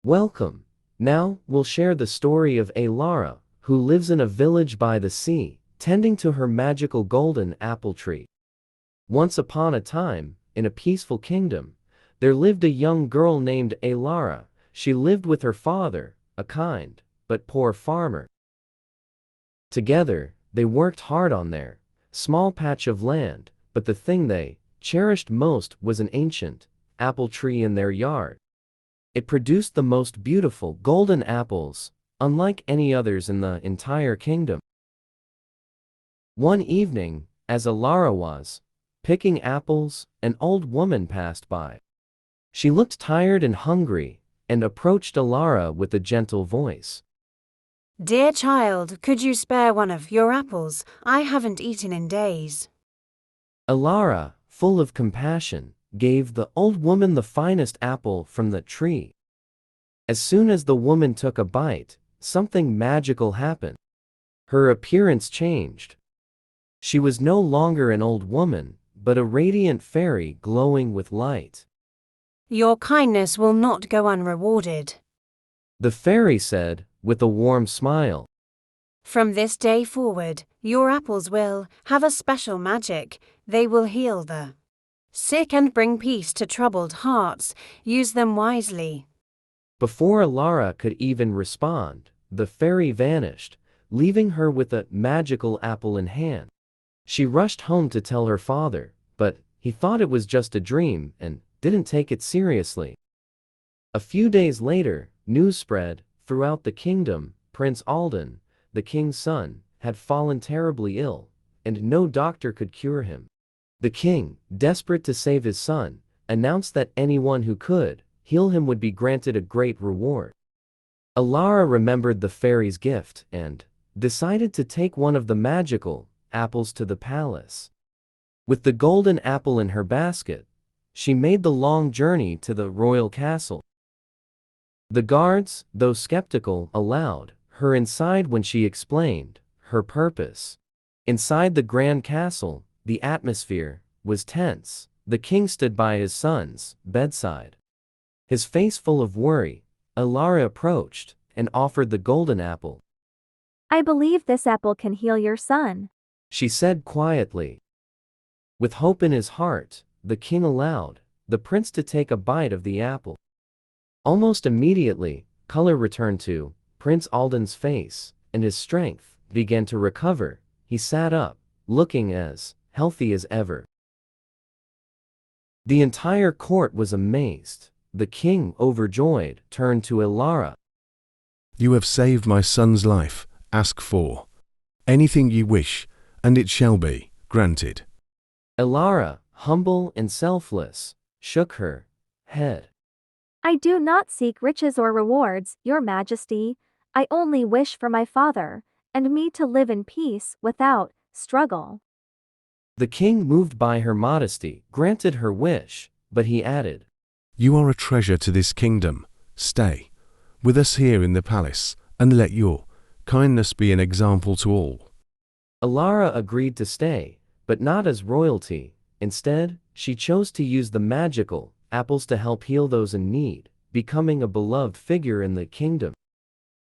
Welcome. Now, we'll share the story of Elara, who lives in a village by the sea, tending to her magical golden apple tree. Once upon a time, in a peaceful kingdom, there lived a young girl named Elara. She lived with her father, a kind but poor farmer. Together, they worked hard on their small patch of land, but the thing they cherished most was an ancient apple tree in their yard. It produced the most beautiful golden apples, unlike any others in the entire kingdom. One evening, as Elara was picking apples, an old woman passed by. She looked tired and hungry, and approached Elara with a gentle voice. "Dear child, could you spare one of your apples? I haven't eaten in days." Elara, full of compassion, gave the old woman the finest apple from the tree. As soon as the woman took a bite, something magical happened. Her appearance changed. She was no longer an old woman, but a radiant fairy glowing with light. "Your kindness will not go unrewarded." The fairy said, with a warm smile. "From this day forward, your apples will have a special magic. They will heal the sick and bring peace to troubled hearts. Use them wisely." Before Elara could even respond, the fairy vanished, leaving her with a magical apple in hand. She rushed home to tell her father, but he thought it was just a dream and didn't take it seriously. A few days later, news spread throughout the kingdom. Prince Alden, the king's son, had fallen terribly ill, and no doctor could cure him. The king, desperate to save his son, announced that anyone who could heal him would be granted a great reward. Elara remembered the fairy's gift and decided to take one of the magical apples to the palace. With the golden apple in her basket, she made the long journey to the royal castle. The guards, though skeptical, allowed her inside when she explained her purpose. Inside the grand castle, the atmosphere was tense. The king stood by his son's bedside. His face full of worry, Elara approached and offered the golden apple. "I believe this apple can heal your son," she said quietly. With hope in his heart, the king allowed the prince to take a bite of the apple. Almost immediately, color returned to Prince Alden's face, and his strength began to recover. He sat up, looking as healthy as ever. The entire court was amazed. The king, overjoyed, turned to Elara. "You have saved my son's life. Ask for anything you wish, and it shall be granted." Elara, humble and selfless, shook her head. "I do not seek riches or rewards, your majesty. I only wish for my father and me to live in peace without struggle." The king, moved by her modesty, granted her wish, but he added, "You are a treasure to this kingdom. Stay with us here in the palace, and let your kindness be an example to all." Elara agreed to stay, but not as royalty. Instead, she chose to use the magical apples to help heal those in need, becoming a beloved figure in the kingdom.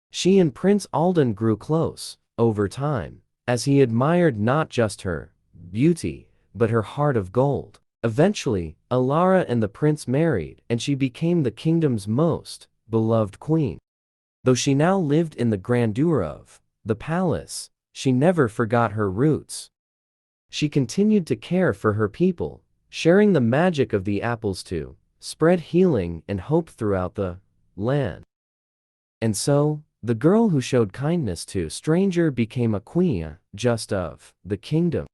She and Prince Alden grew close over time, as he admired not just her beauty, but her heart of gold. Eventually, Elara and the prince married, and she became the kingdom's most beloved queen. Though she now lived in the grandeur of the palace, she never forgot her roots. She continued to care for her people, sharing the magic of the apples to spread healing and hope throughout the land. And so, the girl who showed kindness to stranger became a queen, just of the kingdom,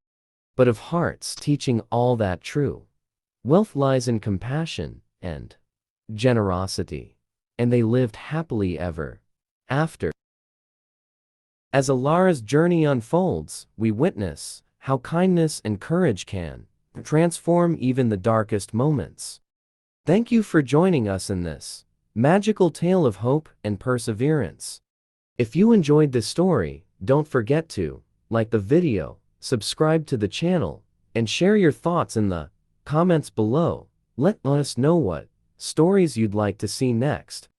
but of hearts, teaching all that true wealth lies in compassion and generosity. And they lived happily ever after. As Elara's journey unfolds, we witness how kindness and courage can transform even the darkest moments. Thank you for joining us in this magical tale of hope and perseverance. If you enjoyed this story, don't forget to like the video, subscribe to the channel, and share your thoughts in the comments below. Let us know what stories you'd like to see next.